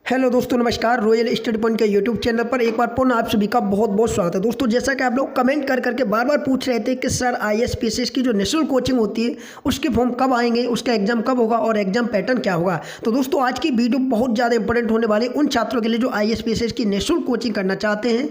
Hello दोस्तों, नमस्कार। Royal study point के यूट्यूब चैनल पर एक बार पुनः आप सभी का बहुत बहुत स्वागत है। दोस्तों, जैसा कि आप लोग कमेंट कर करके बार बार पूछ रहे थे कि सर आईएएस पीसीएस की जो निःशुल्क कोचिंग होती है उसके फॉर्म कब आएंगे, उसका एग्जाम कब होगा और एग्जाम पैटर्न क्या होगा। तो दोस्तों, आज की वीडियो बहुत ज़्यादा इंपॉर्टेंट होने वाली उन छात्रों के लिए जो आईएएस पीसीएस की निःशुल्क कोचिंग करना चाहते हैं।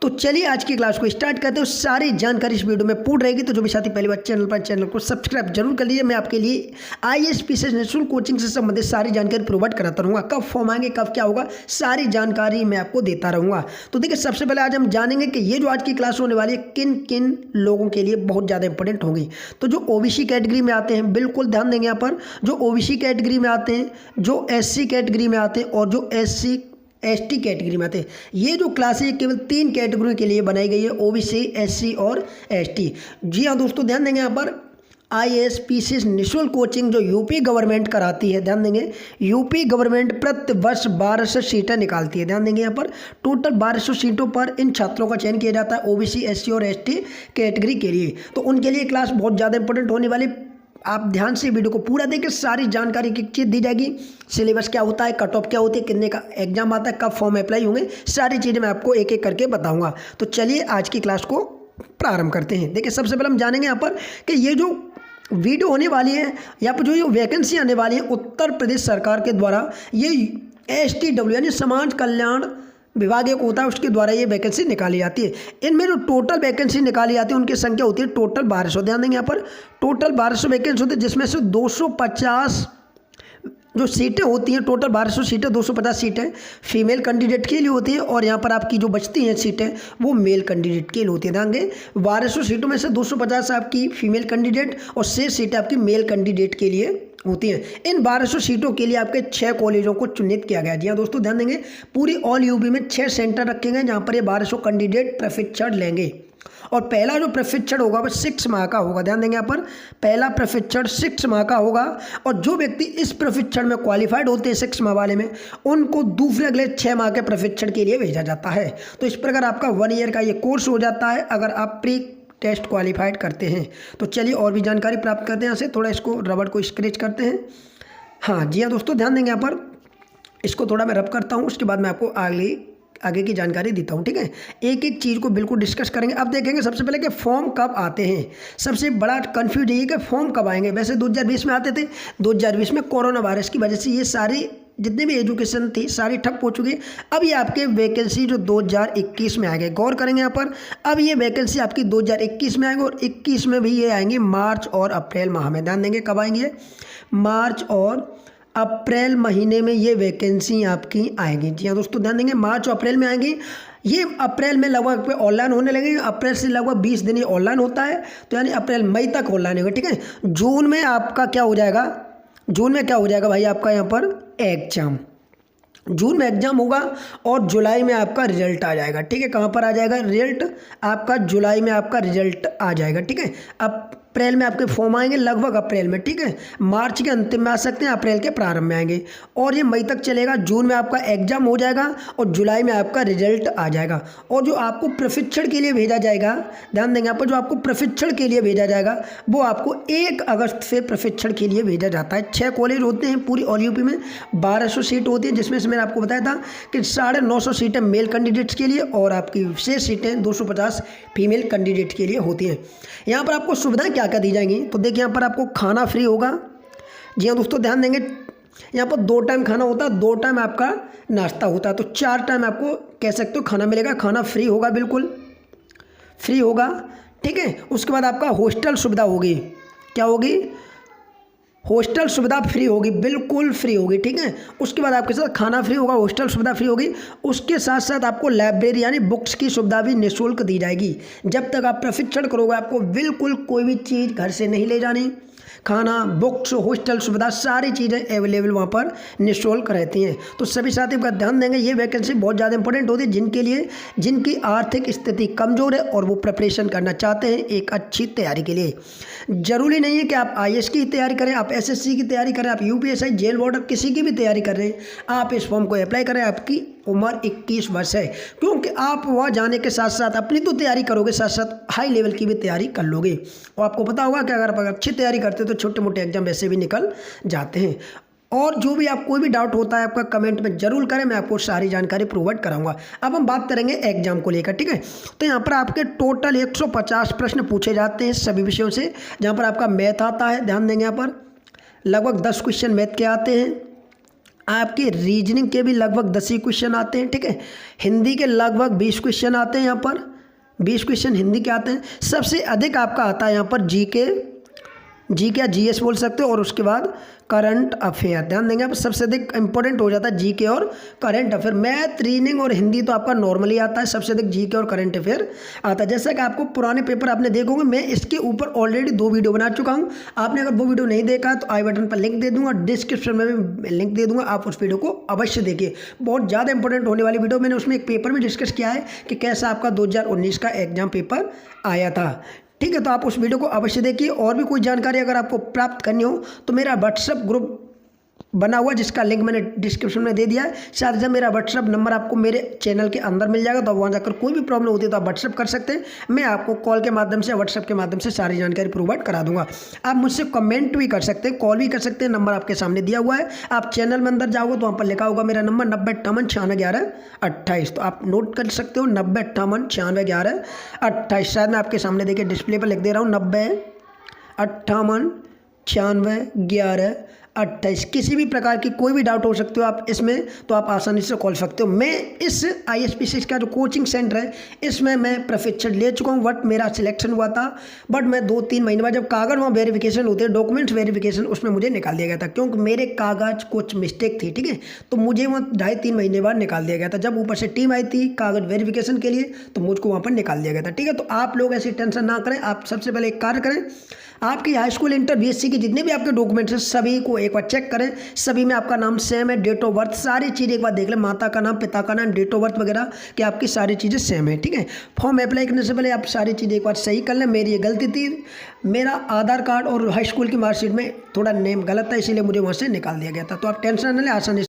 तो चलिए आज की क्लास को स्टार्ट करते हैं। सारी जानकारी इस वीडियो में पूर्ण रहेगी। तो जो भी साथी पहली बार चैनल को सब्सक्राइब जरूर कर लीजिए। मैं आपके लिए आईएएस पीसीएस निःशुल्क कोचिंग से संबंधित सारी जानकारी प्रोवाइड कराता रहूँगा। कब फॉर्म आएंगे, कब क्या होगा, सारी जानकारी मैं आपको देता रहूँगा। तो देखिए, सबसे पहले आज हम जानेंगे कि ये जो आज की क्लास होने वाली है किन किन लोगों के लिए बहुत ज़्यादा इंपॉर्टेंट होगी। तो जो ओबीसी कैटेगरी में आते हैं, बिल्कुल ध्यान देंगे यहाँ पर। जो ओबीसी कैटेगरी में आते हैं, जो एससी कैटेगरी में आते हैं और जो एसटी कैटेगरी में आते हैं, ये जो क्लास है केवल 3 कैटेगरी के लिए बनाई गई है, ओबीसी, एससी और एसटी। जी हाँ दोस्तों, ध्यान देंगे यहाँ पर। आईएएस पीसीएस निःशुल्क कोचिंग जो यूपी गवर्नमेंट कराती है, ध्यान देंगे, यूपी गवर्नमेंट प्रति वर्ष 1200 सीटें निकालती है। ध्यान देंगे यहाँ पर, टोटल 1200 सीटों पर इन छात्रों का चयन किया जाता है ओबीसी, एससी और एसटी कैटेगरी के लिए। तो उनके लिए क्लास बहुत ज़्यादा इंपॉर्टेंट होने वाली। आप ध्यान से वीडियो को पूरा देखिए, सारी जानकारी की चीज़ दी जाएगी। सिलेबस क्या होता है, कट ऑफ क्या होती है, कितने का एग्जाम आता है, कब फॉर्म अप्लाई होंगे, सारी चीज़ें मैं आपको एक एक करके बताऊंगा। तो चलिए आज की क्लास को प्रारंभ करते हैं। देखिए, सबसे पहले हम जानेंगे यहाँ पर कि ये जो वीडियो होने वाली है, यहाँ पर जो वैकेंसी आने वाली है उत्तर प्रदेश सरकार के द्वारा, ये STW यानी समाज कल्याण विभाग एक होता है, उसके द्वारा ये वैकेंसी निकाली जाती है। इनमें जो टोटल वैकेंसी निकाली जाती है उनकी संख्या होती है टोटल 1200। ध्यान देंगे यहाँ पर, टोटल 1200 वैकेंसी होती है, जिसमें से 250 जो सीटें होती हैं, टोटल 1200 सीटें, 250 सीटें फीमेल कैंडिडेट के लिए होती हैं और यहाँ पर आपकी जो बचती हैं सीटें वो मेल कैंडिडेट के लिए होती है। ध्यान दें, 1200 सीटों में से 250 आपकी फीमेल कैंडिडेट और 6 सीटें आपकी मेल कैंडिडेट के लिए होती हैं। इन 1200 सीटों के लिए आपके 6 कॉलेजों को चिन्हित किया गया है। जी हाँ दोस्तों, ध्यान देंगे, पूरी ऑल यूपी में 6 सेंटर रखे गए जहाँ पर ये 1200 कैंडिडेट प्रशिक्षण लेंगे। और पहला जो प्रशिक्षण होगा वह 6 माह का होगा। ध्यान देंगे यहाँ पर, पहला प्रशिक्षण 6 माह का होगा और जो व्यक्ति इस प्रशिक्षण में क्वालिफाइड होते हैं 6 माह वाले में, उनको दूसरे अगले 6 माह के प्रशिक्षण के लिए भेजा जाता है। तो इस प्रकार आपका 1 ईयर का ये कोर्स हो जाता है अगर आप प्री टेस्ट क्वालिफाइड करते हैं। तो चलिए और भी जानकारी प्राप्त करते हैं। यहाँ से थोड़ा इसको रबड़ को स्क्रैच करते हैं। हाँ जी हाँ दोस्तों, ध्यान देंगे यहाँ पर, इसको थोड़ा मैं रब करता हूँ, उसके बाद मैं आपको आगे की जानकारी देता हूँ। ठीक है, एक एक चीज़ को बिल्कुल डिस्कस करेंगे। अब देखेंगे सबसे पहले कि फॉर्म कब आते हैं। सबसे बड़ा कन्फ्यूज ये कि फॉर्म कब आएंगे। वैसे 2020 में आते थे, 2020 में कोरोना वायरस की वजह से ये सारी जितने भी एजुकेशन थी सारी ठप हो चुकी है। अब ये आपके वैकेंसी जो 2021 में आएंगे, गौर करेंगे यहाँ पर, अब ये वैकेंसी आपकी 2021 में आएंगे और 21 में भी ये आएंगी मार्च और अप्रैल माह में। ध्यान देंगे कब आएंगे, मार्च और अप्रैल महीने में ये वैकेंसी आपकी आएगी। जी हाँ दोस्तों, ध्यान देंगे, मार्च और अप्रैल में आएंगी। ये अप्रैल में लगभग ऑनलाइन होने लगेंगे। अप्रैल से लगभग 20 दिन ये ऑनलाइन होता है, तो यानी अप्रैल मई तक ऑनलाइन होगा। ठीक है, जून में आपका क्या हो जाएगा, जून में क्या हो जाएगा भाई, आपका यहाँ पर एग्जाम, जून में एग्जाम होगा और जुलाई में आपका रिजल्ट आ जाएगा। ठीक है, कहाँ पर आ जाएगा रिजल्ट, आपका जुलाई में आपका रिजल्ट आ जाएगा। ठीक है, अब अप्रैल में आपके फॉर्म आएंगे लगभग अप्रैल में। ठीक है, मार्च के अंतिम में आ सकते हैं, अप्रैल के प्रारंभ में आएंगे और ये मई तक चलेगा। जून में आपका एग्जाम हो जाएगा और जुलाई में आपका रिजल्ट आ जाएगा। और जो आपको प्रशिक्षण के लिए भेजा जाएगा, ध्यान देंगे यहाँ पर, जो आपको प्रशिक्षण के लिए भेजा जाएगा वो आपको 1 अगस्त से प्रशिक्षण के लिए भेजा जाता है। 6 कॉलेज होते हैं पूरी ऑल यूपी में, 1200 सीट होती है, जिसमें से मैंने आपको बताया था कि 950 सीटें मेल कैंडिडेट्स के लिए और आपकी 6 सीटें 250 फीमेल कैंडिडेट के लिए होती हैं। यहाँ पर आपको सुविधाएं क्या क्या दी जाएंगी, तो देखिए यहाँ पर आपको खाना फ्री होगा। जी हाँ दोस्तों, ध्यान देंगे, यहाँ पर 2 टाइम खाना होता है, 2 टाइम आपका नाश्ता होता है, तो 4 टाइम आपको कह सकते हो खाना मिलेगा। खाना फ्री होगा, बिल्कुल फ्री होगा। ठीक है, उसके बाद आपका हॉस्टल सुविधा होगी, क्या होगी, हॉस्टल सुविधा फ्री होगी, बिल्कुल फ्री होगी। ठीक है, उसके बाद आपके साथ खाना फ्री होगा, हॉस्टल सुविधा फ्री होगी। उसके साथ साथ आपको लाइब्रेरी यानी बुक्स की सुविधा भी निःशुल्क दी जाएगी। जब तक आप प्रशिक्षण करोगे आपको बिल्कुल कोई भी चीज़ घर से नहीं ले जानी। खाना, बुक्स, हॉस्टल सुविधा सारी चीज़ें अवेलेबल वहाँ पर निःशुल्क रहती हैं। तो सभी साथियों का ध्यान देंगे, ये वैकेंसी बहुत ज़्यादा इंपॉर्टेंट होती है जिनके लिए, जिनकी आर्थिक स्थिति कमज़ोर है और वो प्रिपरेशन करना चाहते हैं एक अच्छी तैयारी के लिए। जरूरी नहीं है कि आप आईएएस की तैयारी करें, आप एसएससी की तैयारी करें, आप यूपीएससी, जेल वार्डर, किसी की भी तैयारी कर रहे हैं, आप इस फॉर्म को अप्लाई करें। आपकी उम्र 21 वर्ष है, क्योंकि आप वहाँ जाने के साथ साथ अपनी तो तैयारी करोगे, साथ साथ हाई लेवल की भी तैयारी कर लोगे। और आपको पता होगा कि अगर आप अच्छी तैयारी करते हो तो छोटे मोटे एग्जाम वैसे भी निकल जाते हैं। और जो भी आप कोई भी डाउट होता है आपका कमेंट में जरूर करें, मैं आपको सारी जानकारी प्रोवाइड कराऊंगा। अब हम बात करेंगे एग्जाम को लेकर, ठीक है। तो यहाँ पर आपके टोटल 150 प्रश्न पूछे जाते हैं सभी विषयों से, जहाँ पर आपका मैथ आता है, ध्यान देंगे यहाँ पर लगभग 10 क्वेश्चन मैथ के आते हैं, आपके रीजनिंग के भी लगभग 10 ही क्वेश्चन आते हैं, ठीक है। हिंदी के लगभग 20 क्वेश्चन आते हैं, यहाँ पर 20 क्वेश्चन हिंदी के आते हैं। सबसे अधिक आपका आता है यहाँ पर जी के या जीएस बोल सकते हो, और उसके बाद करंट अफेयर, ध्यान देंगे आप, सबसे अधिक इंपॉर्टेंट हो जाता है जीके और करंट अफेयर। मैथ, रीजनिंग और हिंदी तो आपका नॉर्मली आता है, सबसे अधिक जीके और करंट अफेयर आता है। जैसा कि आपको पुराने पेपर आपने देखोगे, मैं इसके ऊपर ऑलरेडी 2 वीडियो बना चुका हूं। आपने अगर वो वीडियो नहीं देखा तो आई बटन पर लिंक दे दूंगा, डिस्क्रिप्शन में भी लिंक दे दूंगा, आप उस वीडियो को अवश्य देखिए। बहुत ज़्यादा इंपॉर्टेंट होने वाली वीडियो, मैंने उसमें एक पेपर भी डिस्कस किया है कि कैसा आपका 2019 का एग्जाम पेपर आया था, ठीक है। तो आप उस वीडियो को अवश्य देखिए। और भी कोई जानकारी अगर आपको प्राप्त करनी हो तो मेरा व्हाट्सएप ग्रुप बना हुआ, जिसका लिंक मैंने डिस्क्रिप्शन में दे दिया है। साथ ही मेरा व्हाट्सएप नंबर आपको मेरे चैनल के अंदर मिल जाएगा, तो वहाँ जाकर कोई भी प्रॉब्लम होती है तो आप व्हाट्सएप कर सकते हैं। मैं आपको कॉल के माध्यम से, व्हाट्सएप के माध्यम से सारी जानकारी प्रोवाइड करा दूंगा। आप मुझसे कमेंट भी कर सकते हैं, कॉल भी कर सकते हैं, नंबर आपके सामने दिया हुआ है। आप चैनल में अंदर जाओगे तो वहाँ पर लिखा होगा मेरा नंबर 9058961128, तो आप नोट कर सकते हो 9058961128। शायद मैं आपके सामने देखिए डिस्प्ले पर लिख दे रहा हूँ 9058961128। किसी भी प्रकार की कोई भी डाउट हो सकते हो आप इसमें, तो आप आसानी से कॉल सकते हो। मैं इस ISPCS का जो कोचिंग सेंटर है इसमें मैं प्रशिक्षण ले चुका हूँ, बट मेरा सिलेक्शन हुआ था, बट मैं 2-3 महीने बाद जब कागज़ वहाँ वेरिफिकेशन होते हैं, डॉक्यूमेंट्स वेरिफिकेशन, उसमें मुझे निकाल दिया गया था, क्योंकि मेरे कागज़ कुछ मिस्टेक थी, ठीक है। तो मुझे वहाँ 2.5-3 महीने बाद निकाल दिया गया था। जब ऊपर से टीम आई थी कागज़ वेरिफिकेशन के लिए, तो मुझको वहाँ पर निकाल दिया गया था, ठीक है। तो आप लोग ऐसी टेंशन ना करें। आप सबसे पहले एक कार्य करें, आपकी हाई स्कूल, इंटर, BSc के जितने भी आपके डॉक्यूमेंट्स हैं सभी को एक बार चेक करें। सभी में आपका नाम सेम है, डेट ऑफ बर्थ, सारी चीज़ एक बार देख लें, माता का नाम, पिता का नाम, डेट ऑफ बर्थ वगैरह, कि आपकी सारी चीज़ें सेम है, ठीक है। फॉर्म अप्लाई करने से पहले आप सारी चीज़ें एक बार सही कर लें। मेरी ये गलती थी, मेरा आधार कार्ड और हाई स्कूल की मार्कशीट में थोड़ा नेम गलत था, इसीलिए मुझे वहाँ से निकाल दिया गया था। तो आप टेंशन न लें, आसानी